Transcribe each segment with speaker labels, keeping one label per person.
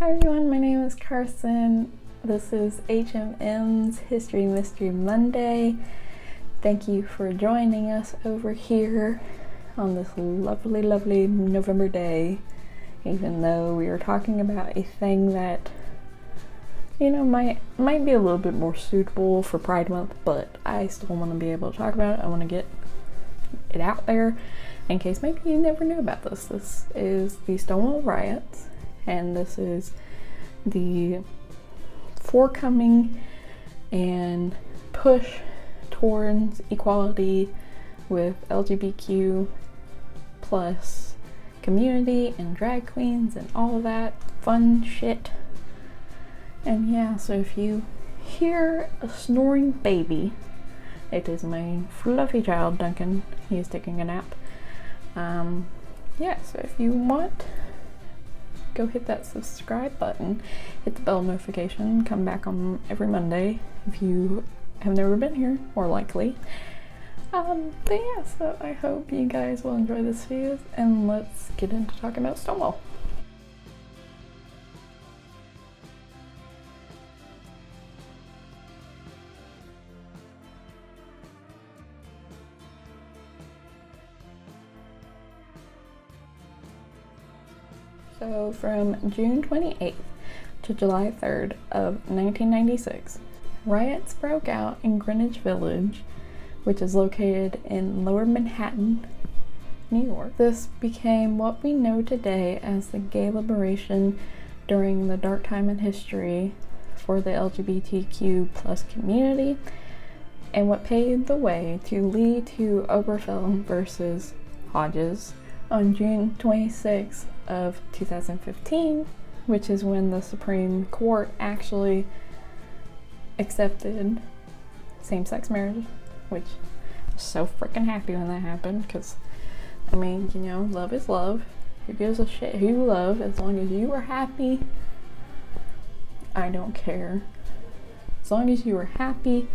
Speaker 1: Hi everyone, my name is Carson. This is HMM's History Mystery Monday. Thank you for joining us over here on this lovely, lovely November day. Even though we are talking about a thing that, might be a little bit more suitable for Pride Month, but I still want to be able to talk about it. I want to get it out there in case maybe you never knew about this. This is the Stonewall Riots, and this is the forthcoming and push towards equality with LGBTQ plus community and drag queens and all of that fun shit. And yeah, so if you hear a snoring baby, it is my fluffy child Duncan. He is taking a nap. So if you want, go hit that subscribe button, hit the bell notification, come back on every Monday if you have never been here, more likely. So I hope you guys will enjoy this video, and let's get into talking about Stonewall. So from June 28th to July 3rd of 1996, riots broke out in Greenwich Village, which is located in Lower Manhattan, New York. This became what we know today as the gay liberation during the dark time in history for the LGBTQ plus community, and what paved the way to lead to Obergefell versus Hodges on June 26th of 2015, which is when the Supreme Court actually accepted same-sex marriage, which I was so freaking happy when that happened, because love is love. Who gives a shit who you love? As long as you are happy, I don't care. As long as you are happy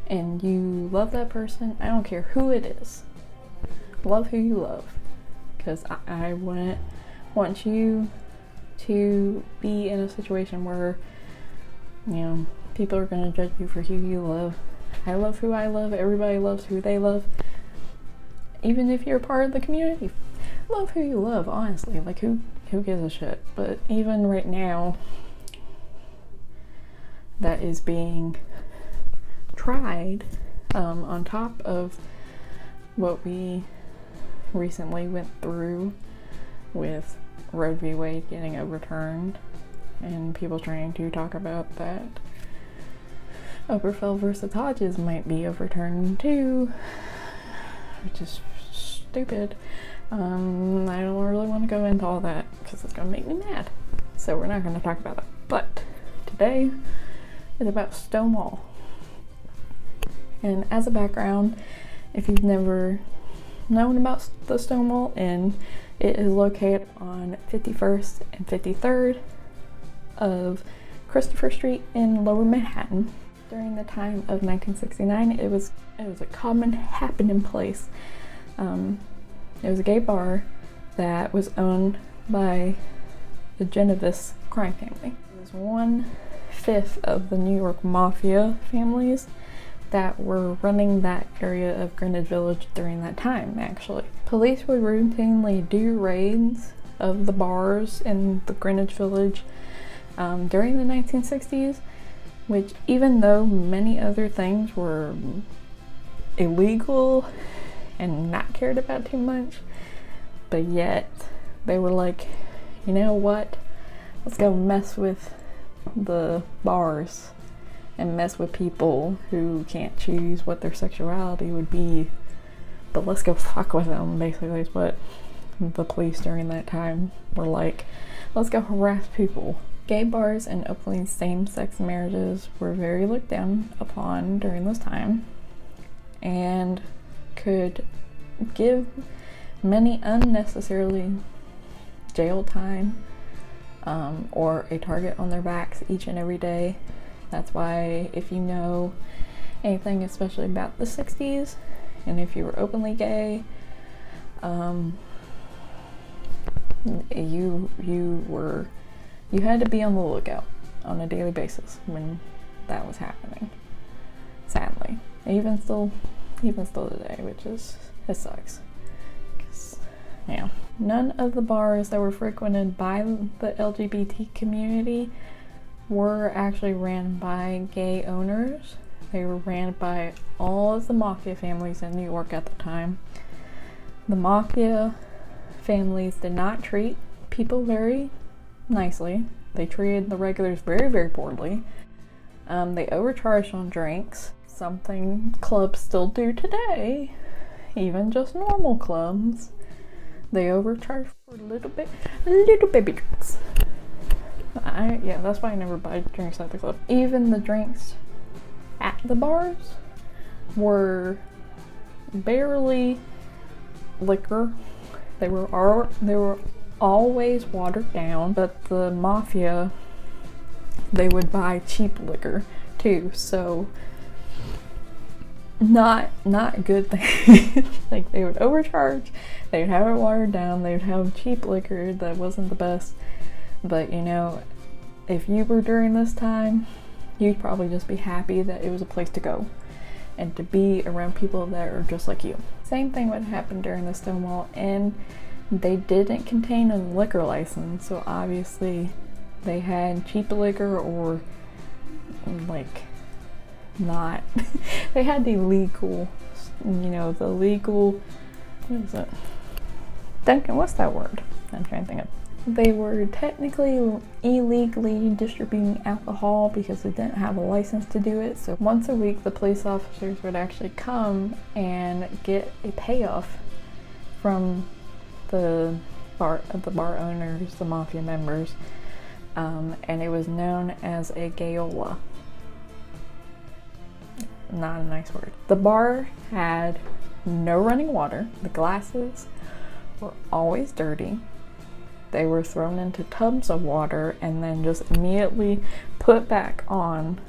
Speaker 1: and you love that person, I don't care who it is. Love who you love, because I wouldn't want you to be in a situation where people are going to judge you for who you love. I love who I love. Everybody loves who they love. Even if you're part of the community, love who you love, honestly. Like, who gives a shit? But even right now, that is being tried on top of what we recently went through with Roe v. Wade getting overturned, and people trying to talk about that Obergefell versus Hodges might be overturned too, which is stupid. I don't really want to go into all that because it's going to make me mad, so we're not going to talk about it. But today is about Stonewall. And as a background, if you've never known about the Stonewall Inn, it is located on 51st and 53rd of Christopher Street in Lower Manhattan. During the time of 1969, it was a common happening place. It was a gay bar that was owned by the Genovese crime family. It was 1/5 of the New York Mafia families that were running that area of Greenwich Village during that time, actually. Police would routinely do raids of the bars in the Greenwich Village during the 1960s, which, even though many other things were illegal and not cared about too much, but yet they were like, you know what, let's go mess with the bars and mess with people who can't choose what their sexuality would be, but let's go fuck with them, basically is what the police during that time were like. Let's go harass people. Gay bars and openly same-sex marriages were very looked down upon during this time, and could give many unnecessarily jail time or a target on their backs each and every day. That's why, if you know anything, especially about the 60s, and if you were openly gay, you were You had to be on the lookout on a daily basis when that was happening. Sadly, even still today, it sucks. Yeah, none of the bars that were frequented by the LGBT community were actually ran by gay owners. They were ran by all of the mafia families in New York at the time. The mafia families did not treat people very nicely. They treated the regulars very, very poorly. They overcharged on drinks, something clubs still do today, even just normal clubs. They overcharge for little baby drinks. Yeah, that's why I never buy drinks at the club. Even the drinks at the bars were barely liquor. They were always watered down, but the mafia, they would buy cheap liquor too, so not good thing. Like, they would overcharge, they would have it watered down, they would have cheap liquor that wasn't the best. But you know, if you were during this time, you'd probably just be happy that it was a place to go and to be around people that are just like you. Same thing would happen during the Stonewall Inn. They didn't contain a liquor license, so obviously they had cheap liquor, or like not they had the legal, the legal, what is it, Duncan, what's that word I'm trying to think of. They were technically illegally distributing alcohol because they didn't have a license to do it. So once a week the police officers would actually come and get a payoff from the bar owners, the mafia members, and it was known as a gayola. Not a nice word. The bar had no running water. The glasses were always dirty. They were thrown into tubs of water and then just immediately put back on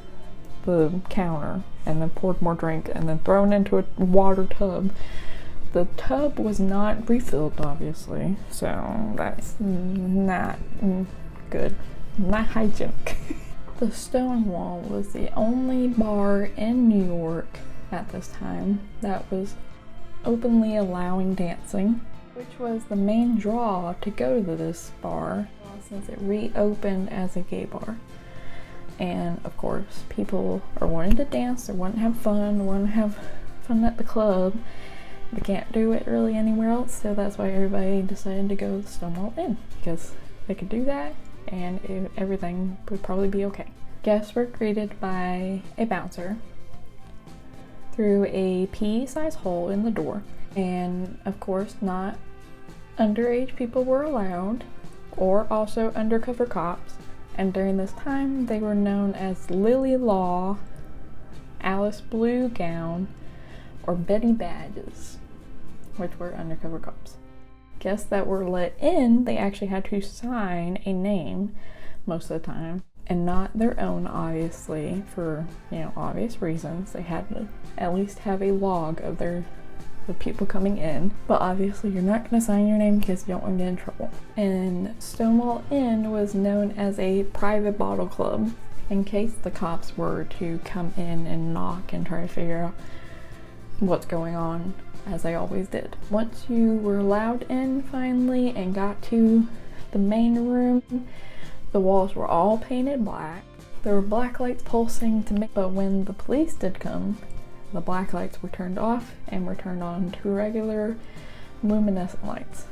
Speaker 1: the counter, and then poured more drink and then thrown into a water tub. The tub was not refilled, obviously, so that's not good, not hygienic. The Stonewall was the only bar in New York at this time that was openly allowing dancing, which was the main draw to go to this bar since it reopened as a gay bar. And of course, people are wanting to dance, they want to have fun at the club. They can't do it really anywhere else, so that's why everybody decided to go to the Stonewall Inn, because they could do that and everything would probably be okay. Guests were greeted by a bouncer through a pea-sized hole in the door, and of course not underage people were allowed, or also undercover cops. And during this time they were known as Lily Law, Alice Blue Gown, or Betty Badges, which were undercover cops. Guests that were let in, they actually had to sign a name most of the time, and not their own, obviously, for obvious reasons. They had to at least have a log of the people coming in, but obviously you're not going to sign your name because you don't want to get in trouble. And Stonewall Inn was known as a private bottle club in case the cops were to come in and knock and try to figure out what's going on, as they always did. Once you were allowed in finally and got to the main room, the walls were all painted black. There were black lights pulsing but when the police did come, the black lights were turned off and were turned on to regular luminescent lights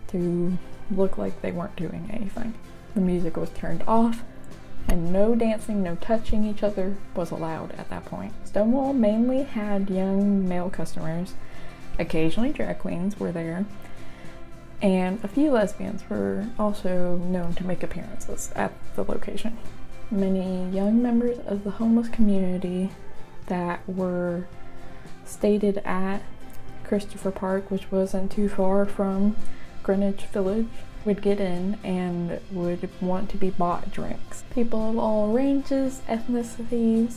Speaker 1: to look like they weren't doing anything. The music was turned off, and no dancing, no touching each other was allowed at that point. Stonewall mainly had young male customers. Occasionally drag queens were there, and a few lesbians were also known to make appearances at the location. Many young members of the homeless community that were stated at Christopher Park, which wasn't too far from Greenwich Village, would get in and would want to be bought drinks. People of all ranges, ethnicities,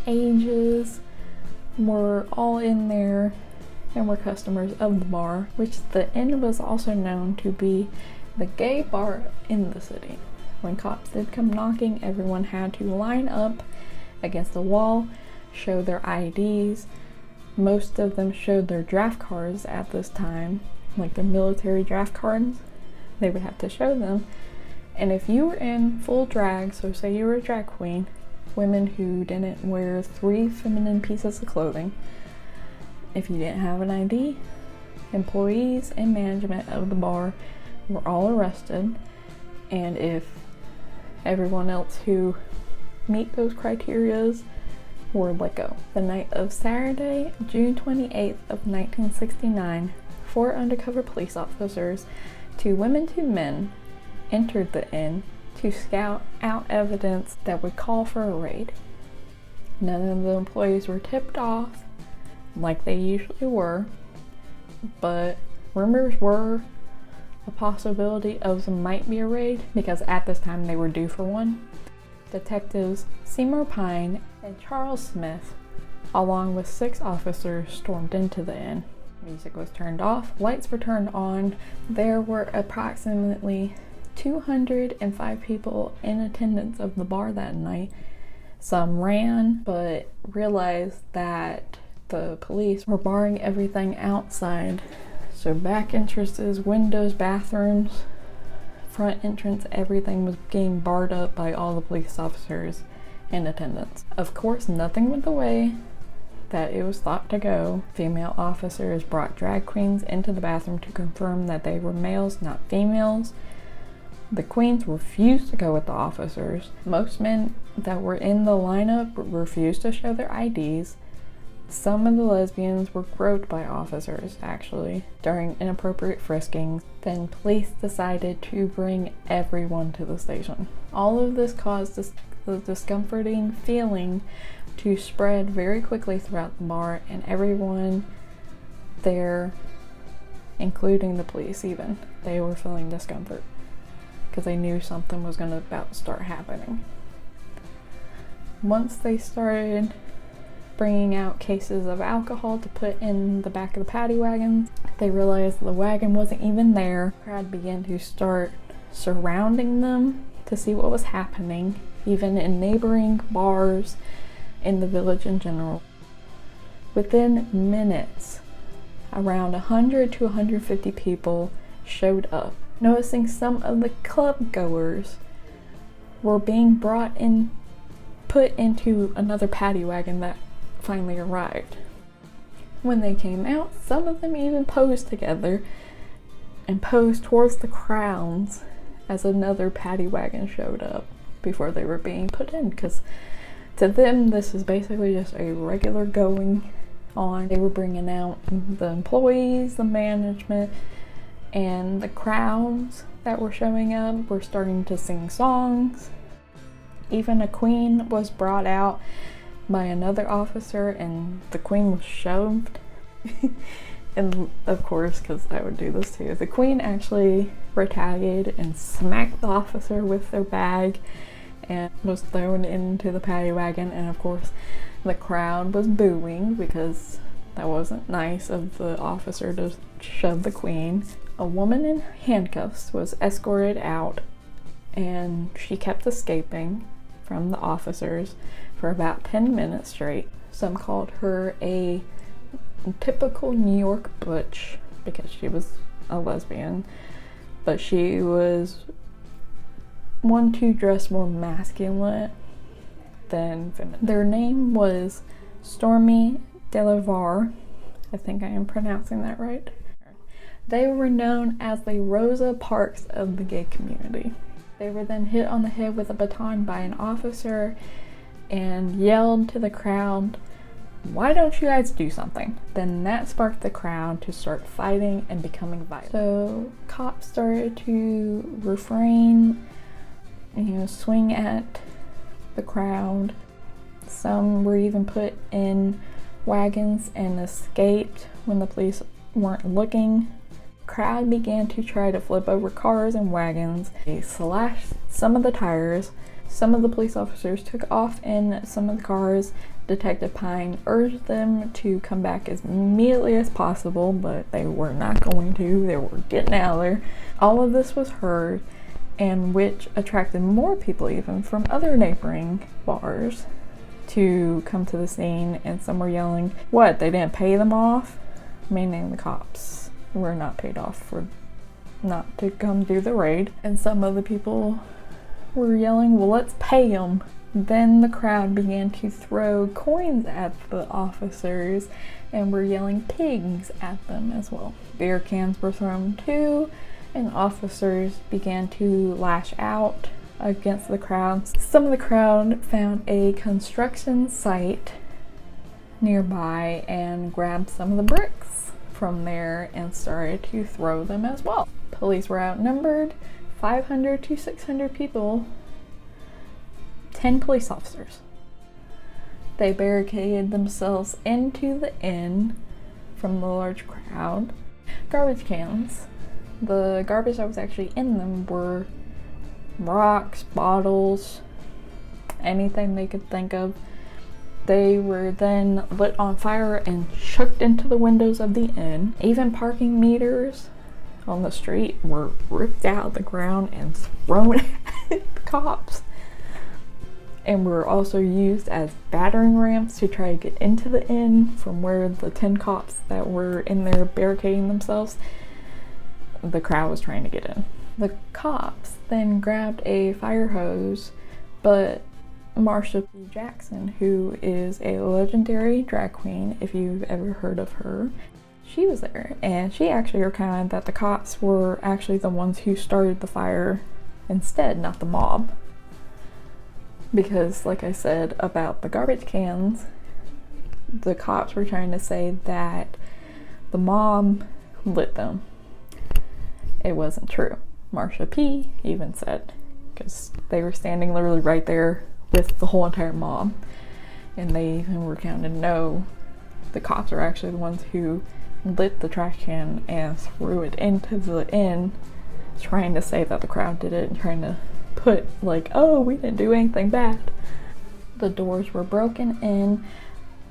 Speaker 1: ages were all in there and were customers of the bar, which the inn was also known to be the gay bar in the city. When cops did come knocking, everyone had to line up against the wall, show their IDs. Most of them showed their draft cards at this time, like their military draft cards. They would have to show them. And if you were in full drag, so say you were a drag queen, women who didn't wear 3 feminine pieces of clothing, if you didn't have an ID, employees and management of the bar were all arrested. And if everyone else who meet those criterias were let go. The night of Saturday, June 28th of 1969, 4 undercover police officers, 2 women, 2 men, entered the inn to scout out evidence that would call for a raid. None of the employees were tipped off like they usually were, but rumors were a possibility of there might be a raid because at this time they were due for one. Detectives Seymour Pine and Charles Smith, along with 6 officers, stormed into the inn. Music was turned off, lights were turned on. There were approximately 205 people in attendance of the bar that night. Some ran, but realized that the police were barring everything outside. So back entrances, windows, bathrooms, front entrance, everything was getting barred up by all the police officers in attendance. Of course, nothing went the way that it was thought to go. Female officers brought drag queens into the bathroom to confirm that they were males, not females. The queens refused to go with the officers. Most men that were in the lineup refused to show their IDs. Some of the lesbians were groped by officers, actually, during inappropriate friskings. Then police decided to bring everyone to the station. All of this caused the discomforting feeling to spread very quickly throughout the bar, and everyone there, including the police even, they were feeling discomfort because they knew something was about to start happening. Once they started bringing out cases of alcohol to put in the back of the paddy wagon, they realized the wagon wasn't even there. The crowd began to start surrounding them to see what was happening, even in neighboring bars in the village in general. Within minutes, around 100 to 150 people showed up. Noticing some of the club goers were being put into another paddy wagon that finally arrived. When they came out, some of them even posed together and posed towards the crowds as another paddy wagon showed up before they were being put in, because to them this is basically just a regular going on. They were bringing out the employees, the management, and the crowds that were showing up were starting to sing songs. Even a queen was brought out by another officer, and the queen was shoved. And of course, because I would do this too, the queen actually retaliated and smacked the officer with their bag and was thrown into the paddy wagon. And of course, the crowd was booing because that wasn't nice of the officer to shove the queen. A woman in handcuffs was escorted out, and she kept escaping from the officers for about 10 minutes straight. Some called her a typical New York butch because she was a lesbian, but she was one to dress more masculine than feminine. Their name was Stormy Delavar. I think I am pronouncing that right. They were known as the Rosa Parks of the gay community. They were then hit on the head with a baton by an officer and yelled to the crowd, "Why don't you guys do something?" Then that sparked the crowd to start fighting and becoming violent. So cops started to refrain, swing at the crowd. Some were even put in wagons and escaped when the police weren't looking. Crowd began to try to flip over cars and wagons. They slashed some of the tires. Some of the police officers took off in some of the cars. Detective Pine urged them to come back as immediately as possible, but they were not going to. They were getting out of there. All of this was heard, and which attracted more people even from other neighboring bars to come to the scene, and some were yelling, what, they didn't pay them off? Meaning the cops were not paid off for not to come do the raid. And some other people were yelling, well, let's pay them. Then the crowd began to throw coins at the officers and were yelling pigs at them as well. Beer cans were thrown too, and officers began to lash out against the crowds. Some of the crowd found a construction site nearby and grabbed some of the bricks from there and started to throw them as well. Police were outnumbered 500 to 600 people, 10 police officers. They barricaded themselves into the inn from the large crowd. Garbage cans. The garbage that was actually in them were rocks, bottles, anything they could think of. They were then lit on fire and chucked into the windows of the inn. Even parking meters on the street were ripped out of the ground and thrown at the cops, and were also used as battering rams to try to get into the inn from where the 10 cops that were in there barricading themselves, the crowd was trying to get in. The cops then grabbed a fire hose, but Marsha P. Jackson, who is a legendary drag queen, if you've ever heard of her, she was there, and she actually recounted that the cops were actually the ones who started the fire instead, not the mob. Because, like I said about the garbage cans, the cops were trying to say that the mob lit them. It wasn't true. Marsha P. even said, because they were standing literally right there with the whole entire mob, and they even recounted, no, the cops are actually the ones who lit the trash can and threw it into the inn, trying to say that the crowd did it and trying to put like, oh, we didn't do anything bad. The doors were broken in.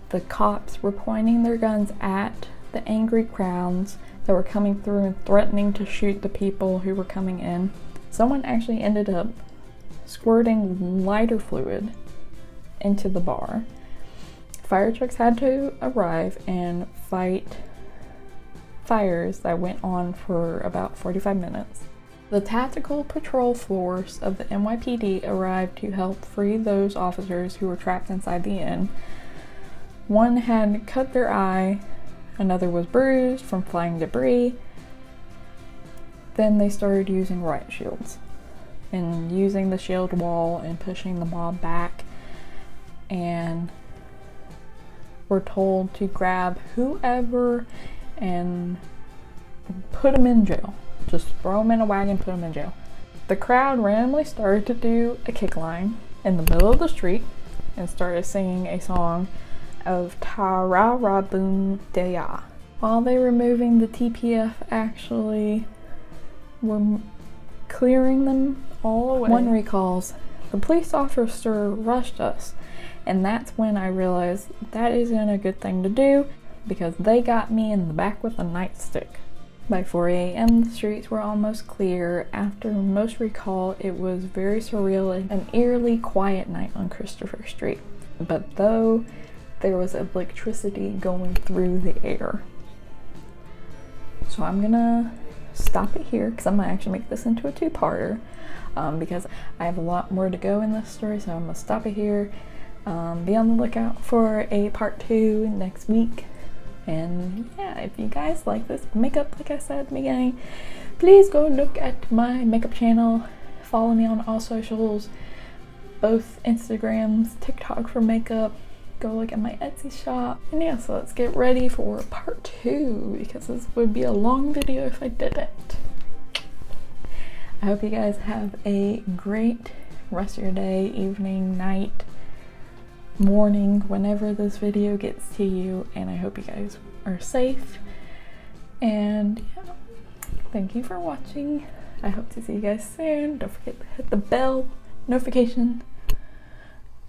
Speaker 1: The cops were pointing their guns at the angry crowds that were coming through and threatening to shoot the people who were coming in. Someone actually ended up squirting lighter fluid into the bar. Fire trucks had to arrive and fight fires that went on for about 45 minutes. The tactical patrol force of the NYPD arrived to help free those officers who were trapped inside the inn. One had cut their eye, another was bruised from flying debris. Then they started using riot shields and using the shield wall and pushing the mob back, and were told to grab whoever and put them in jail. Just throw them in a wagon, put them in jail. The crowd randomly started to do a kick line in the middle of the street and started singing a song of Ta-ra-ra boom de-ya. While they were moving, the TPF actually were clearing them all away. One recalls, the police officer rushed us, and that's when I realized that isn't a good thing to do, because they got me in the back with a nightstick. By 4 a.m. the streets were almost clear. After most recall, it was very surreal and an eerily quiet night on Christopher Street. But though there was electricity going through the air. So I'm gonna stop it here because I'm gonna actually make this into a two-parter because I have a lot more to go in this story, so I'm gonna stop it here. Be on the lookout for a part 2 next week. And yeah, if you guys like this makeup, like I said at the beginning, please go look at my makeup channel. Follow me on all socials, both Instagrams, TikTok for makeup. Go look at my Etsy shop. And yeah, so let's get ready for part 2 because this would be a long video if I didn't. I hope you guys have a great rest of your day, evening, night, morning, whenever this video gets to you, and I hope you guys are safe. And yeah, thank you for watching. I hope to see you guys soon. Don't forget to hit the bell notification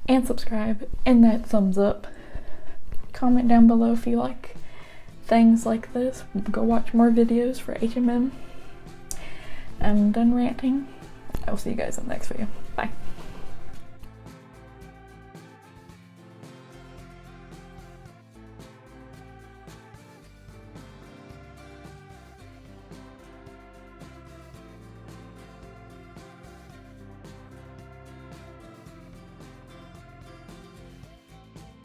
Speaker 1: and subscribe and that thumbs up. Comment down below if you like things like this. Go watch more videos for HMM. I'm done ranting. I will see you guys in the next video.